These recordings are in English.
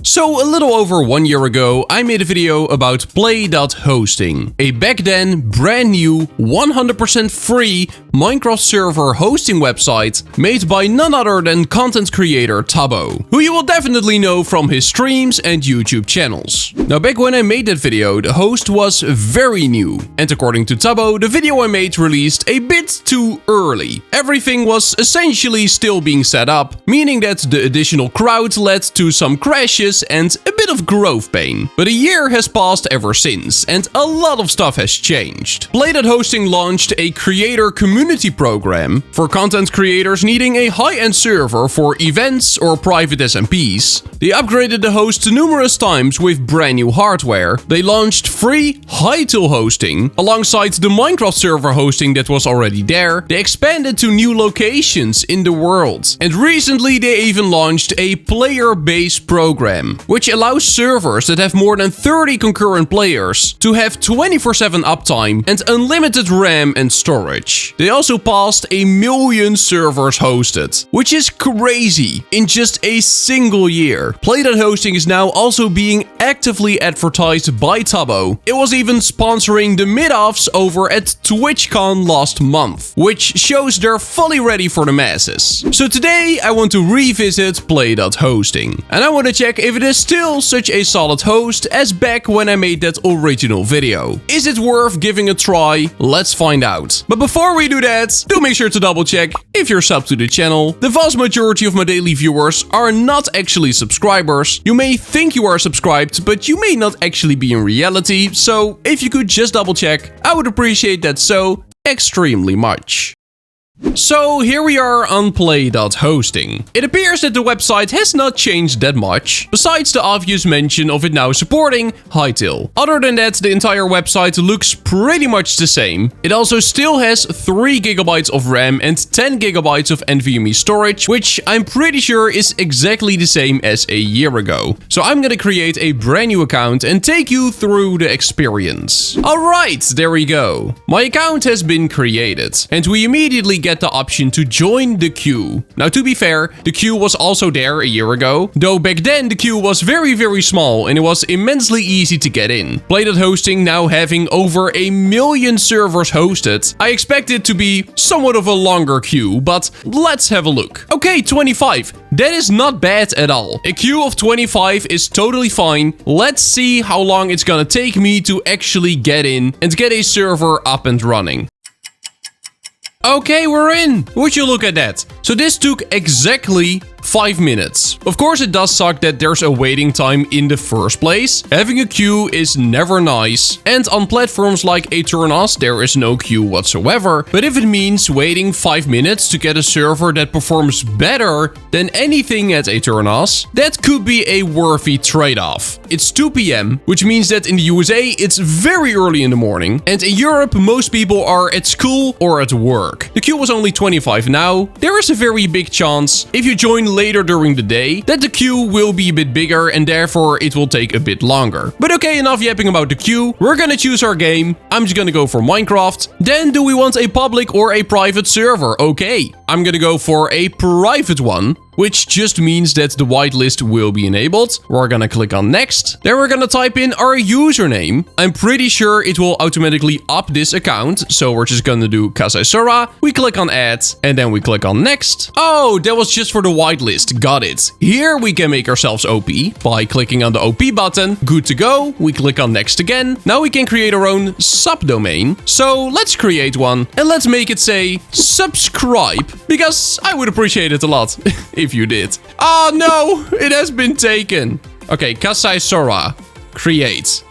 So a little over 1 year ago, I made a video about play.hosting, a back then brand new 100% free Minecraft server hosting website made by none other than content creator Tubbo, who you will definitely know from his streams and YouTube channels. Now back when I made that video, the host was very new, and according to Tubbo, the video I made released a bit too early. Everything was essentially still being set up, meaning that the additional crowd led to some crashes and a bit of growth pain. But a year has passed ever since, and a lot of stuff has changed. Play.hosting launched a creator community program for content creators needing a high-end server for events or private SMPs. They upgraded the host numerous times with brand new hardware. They launched free high-till hosting alongside the Minecraft server hosting that was already there. They expanded to new locations in the world. And recently they even launched a playerbase program, which allows servers that have more than 30 concurrent players to have 24/7 uptime and unlimited RAM and storage. They also passed 1 million servers hosted, which is crazy in just a single year. Play.hosting is now also being actively advertised by Tubbo. It was even sponsoring the mid-offs over at TwitchCon last month, which shows they're fully ready for the masses. So today I want to revisit play.hosting, and I want to check if it is still such a solid host as back when I made that original video. Is it worth giving a try? Let's find out. But before we do that, do make sure to double check if you're subbed to the channel. The vast majority of my daily viewers are not actually subscribers. You may think you are subscribed, but you may not actually be in reality, so if you could just double check, I would appreciate that so extremely much. So here we are on play.hosting. It appears that the website has not changed that much, besides the obvious mention of it now supporting high-till. Other than that, the entire website looks pretty much the same. It also still has 3 GB of RAM and 10 GB of NVMe storage, which I'm pretty sure is exactly the same as a year ago. So I'm gonna create a brand new account and take you through the experience. Alright, there we go. My account has been created, and we immediately get the option to join the queue. Now to be fair, the queue was also there a year ago, though back then the queue was very small and it was immensely easy to get in. Play.hosting now having over 1 million servers hosted, I expect it to be somewhat of a longer queue, but let's have a look. Okay, 25. That is not bad at all. A queue of 25 is totally fine. Let's see how long it's gonna take me to actually get in and get a server up and running. Okay, we're in. Would you look at that? So this took exactly 5 minutes. Of course, it does suck that there's a waiting time in the first place. Having a queue is never nice. And on platforms like Aternos, there is no queue whatsoever. But if it means waiting 5 minutes to get a server that performs better than anything at Aternos, that could be a worthy trade-off. It's 2 p.m., which means that in the USA, it's very early in the morning. And in Europe, most people are at school or at work. The queue was only 25 now. There is a very big chance, if you join later during the day, that the queue will be a bit bigger and therefore it will take a bit longer. But okay, enough yapping about the queue. We're gonna choose our game. I'm just gonna go for Minecraft. Then do we want a public or a private server? Okay, I'm gonna go for a private one, which just means that the whitelist will be enabled. We're gonna click on next. Then we're gonna type in our username. I'm pretty sure it will automatically up this account, so we're just gonna do Kasaisora. We click on add, and then we click on next. Oh, that was just for the whitelist. Got it. Here we can make ourselves OP by clicking on the OP button. Good to go. We click on next again. Now we can create our own subdomain. So let's create one, and let's make it say subscribe, because I would appreciate it a lot if you did. Oh no, it has been taken. Okay, Kasaisora. Create.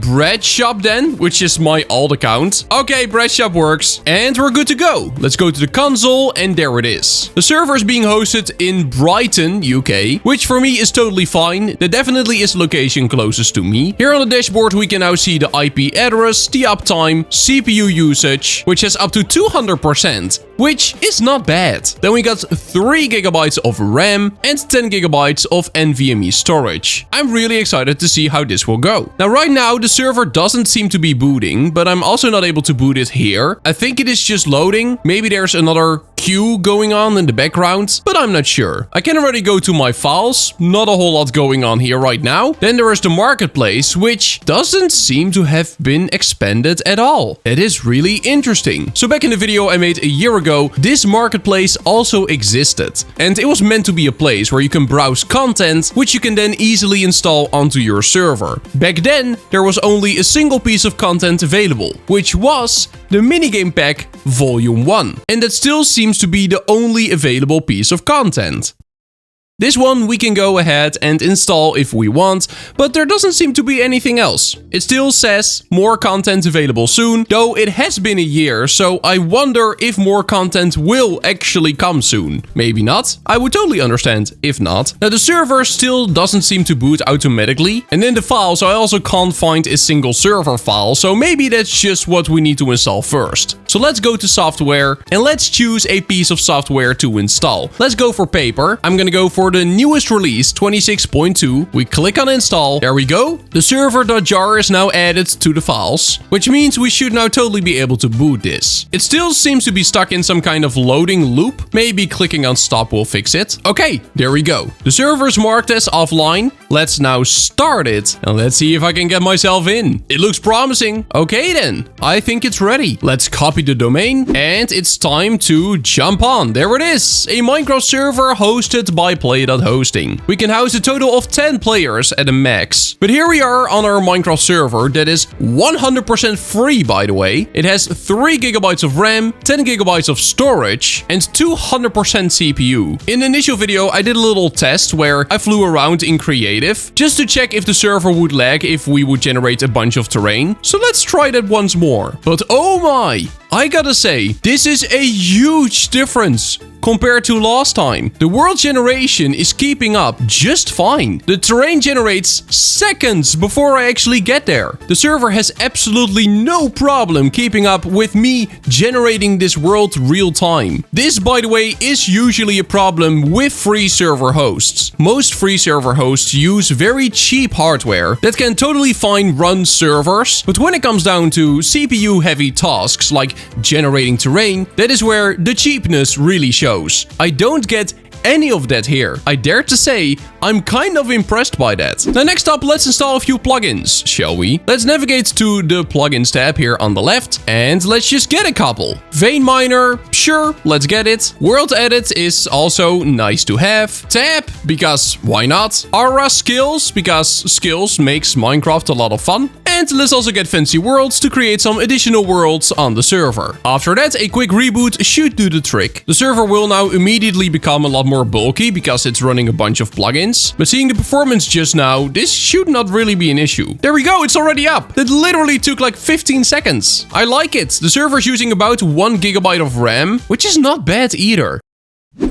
Bread shop then, which is my alt account. Okay, bread shop works. And we're good to go. Let's go to the console, and there it is. The server is being hosted in Brighton, UK, which for me is totally fine. That definitely is the location closest to me. Here on the dashboard, we can now see the IP address, the uptime, CPU usage, which has up to 200%, which is not bad. Then we got 3 GB of RAM and 10 GB of NVMe storage. I'm really excited to see how this will go. Now, right now, the server doesn't seem to be booting, but I'm also not able to boot it here. I think it is just loading. Maybe there's another queue going on in the background, but I'm not sure. I can already go to my files. Not a whole lot going on here right now. Then there is the marketplace, which doesn't seem to have been expanded at all. It is really interesting. So back in the video I made a year ago, this marketplace also existed. And it was meant to be a place where you can browse content, which you can then easily install onto your server. Back then, there was only a single piece of content available, which was the minigame pack Volume 1. And that still seems to be the only available piece of content. This one we can go ahead and install if we want, but there doesn't seem to be anything else. It still says more content available soon, though it has been a year, so I wonder if more content will actually come soon. Maybe not. I would totally understand if not. Now the server still doesn't seem to boot automatically, and in the files I also can't find a single server file, so maybe that's just what we need to install first. So let's go to software and let's choose a piece of software to install. Let's go for paper. I'm gonna go for the newest release, 26.2. We click on install. There we go. The server.jar is now added to the files, which means we should now totally be able to boot this. It still seems to be stuck in some kind of loading loop. Maybe clicking on stop will fix it. Okay, there we go. The server is marked as offline. Let's now start it and let's see if I can get myself in. It looks promising. Okay then, I think it's ready. Let's copy the domain and it's time to jump on. There it is, a Minecraft server hosted by play.hosting. We can house a total of 10 players at a max. But here we are on our Minecraft server that is 100% free, by the way. It has 3 GB of RAM, 10 GB of storage and 200% CPU. In the initial video I did a little test where I flew around in creative just to check if the server would lag if we would generate a bunch of terrain. So let's try that once more. But oh my, I gotta say, this is a huge difference compared to last time. The world generation is keeping up just fine. The terrain generates seconds before I actually get there. The server has absolutely no problem keeping up with me generating this world real time. This, by the way, is usually a problem with free server hosts. Most free server hosts use very cheap hardware that can totally fine run servers, but when it comes down to CPU heavy tasks like generating terrain, that is where the cheapness really shows. I don't get any of that here. I dare to say I'm kind of impressed by that. Now next up, let's install a few plugins, shall we? Let's navigate to the plugins tab here on the left and let's just get a couple. Vein Miner, sure, let's get it. World Edit is also nice to have. Tab, because why not? Aura Skills, because skills makes Minecraft a lot of fun. And let's also get Fancy Worlds to create some additional worlds on the server. After that, a quick reboot should do the trick. The server will now immediately become a lot more bulky because it's running a bunch of plugins. But seeing the performance just now, this should not really be an issue. There we go, it's already up. That literally took like 15 seconds. I like it. The server is using about 1 GB of RAM, which is not bad either.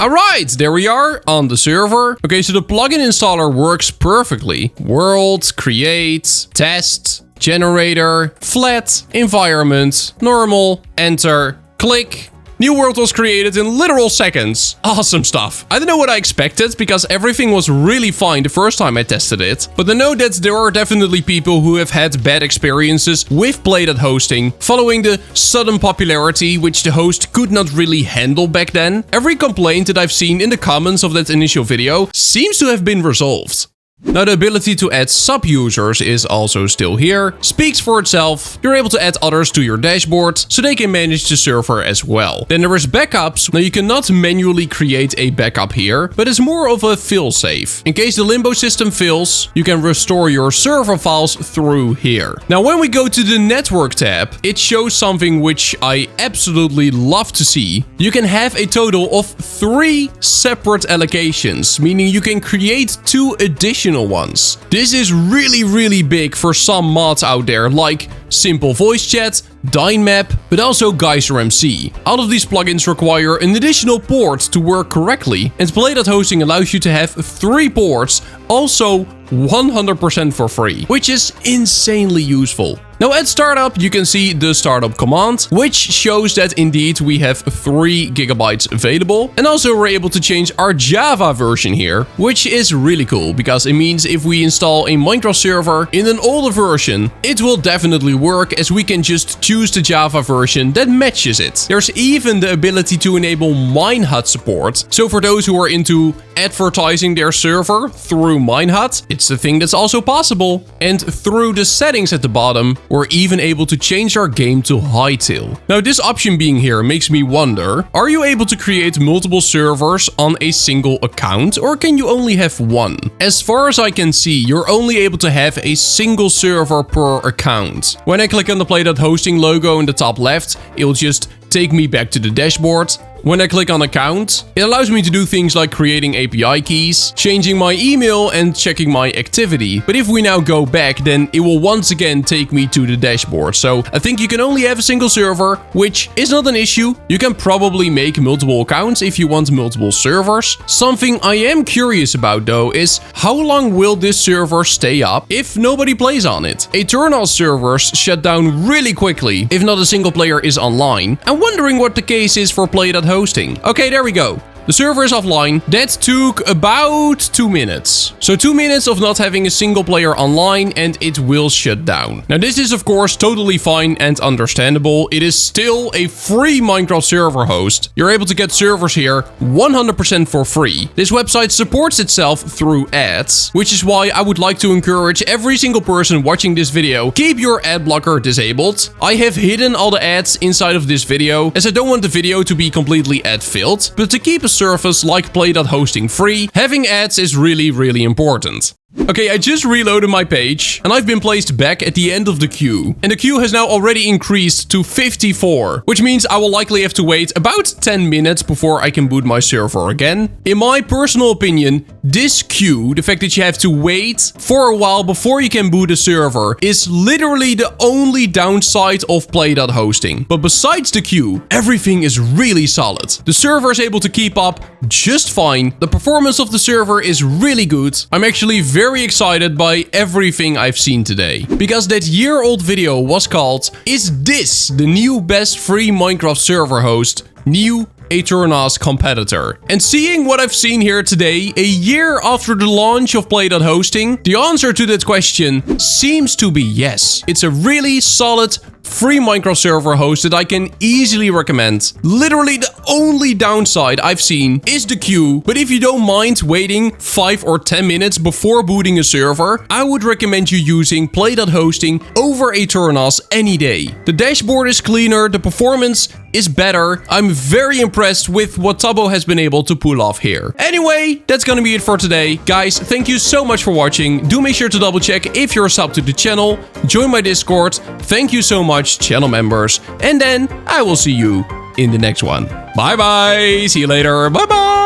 Alright, there we are on the server. Okay, so the plugin installer works perfectly. World, create, test, generator, flat, environment, normal, enter, click. New world was created in literal seconds. Awesome stuff. I don't know what I expected because everything was really fine the first time I tested it. But I know that there are definitely people who have had bad experiences with play.hosting following the sudden popularity which the host could not really handle back then. Every complaint that I've seen in the comments of that initial video seems to have been resolved. Now the ability to add sub-users is also still here, speaks for itself. You're able to add others to your dashboard so they can manage the server as well. Then there is backups. Now you cannot manually create a backup here, but it's more of a failsafe. In case the limbo system fails, you can restore your server files through here. Now when we go to the network tab, it shows something which I absolutely love to see. You can have a total of 3 separate allocations, meaning you can create 2 additional ones. This is really big for some mods out there like simple voice chat, Dynmap, but also Geyser MC. All of these plugins require an additional port to work correctly, and play.hosting allows you to have 3 ports, also 100% for free, which is insanely useful. Now at startup, you can see the startup command, which shows that indeed we have 3 GB available. And also we're able to change our Java version here, which is really cool because it means if we install a Minecraft server in an older version, it will definitely work as we can just choose the Java version that matches it. There's even the ability to enable Minehut support. So for those who are into advertising their server through Minehut, it's a thing that's also possible. And through the settings at the bottom, we're even able to change our game to Hightail. Now this option being here makes me wonder, are you able to create multiple servers on a single account, or can you only have one? As far as I can see, you're only able to have a single server per account. When I click on the play.hosting logo in the top left, it'll just take me back to the dashboard. When I click on account, it allows me to do things like creating API keys, changing my email and checking my activity. But if we now go back, then it will once again take me to the dashboard. So I think you can only have a single server, which is not an issue. You can probably make multiple accounts if you want multiple servers. Something I am curious about though is how long will this server stay up if nobody plays on it? Aternos servers shut down really quickly if not a single player is online. I'm wondering what the case is for play.hosting. Okay, there we go. The server is offline. That took about 2 minutes. So 2 minutes of not having a single player online and it will shut down. Now this is of course totally fine and understandable. It is still a free Minecraft server host. You're able to get servers here 100% for free. This website supports itself through ads, which is why I would like to encourage every single person watching this video, keep your ad blocker disabled. I have hidden all the ads inside of this video as I don't want the video to be completely ad filled, but to keep a service like play.hosting free, having ads is really important. Okay, I just reloaded my page and I've been placed back at the end of the queue. And the queue has now already increased to 54, which means I will likely have to wait about 10 minutes before I can boot my server again. In my personal opinion, this queue, the fact that you have to wait for a while before you can boot a server, is literally the only downside of play.hosting. But besides the queue, everything is really solid. The server is able to keep up just fine. The performance of the server is really good. I'm actually very excited by everything I've seen today. Because that year-old video was called, "Is this the new best free Minecraft server host? New Aternos competitor?" And seeing what I've seen here today, a year after the launch of play.hosting, the answer to that question seems to be yes. It's a really solid free Minecraft server host that I can easily recommend. Literally the only downside I've seen is the queue, but if you don't mind waiting 5 or 10 minutes before booting a server, I would recommend you using play.hosting over Aternos any day. The dashboard is cleaner, the performance is better. I'm very impressed with what Tubbo has been able to pull off here. Anyway, that's gonna be it for today. Guys, thank you so much for watching. Do make sure to double check if you're subbed to the channel. Join my Discord. Thank you so much, channel members. And then I will see you in the next one. Bye bye. See you later. Bye bye.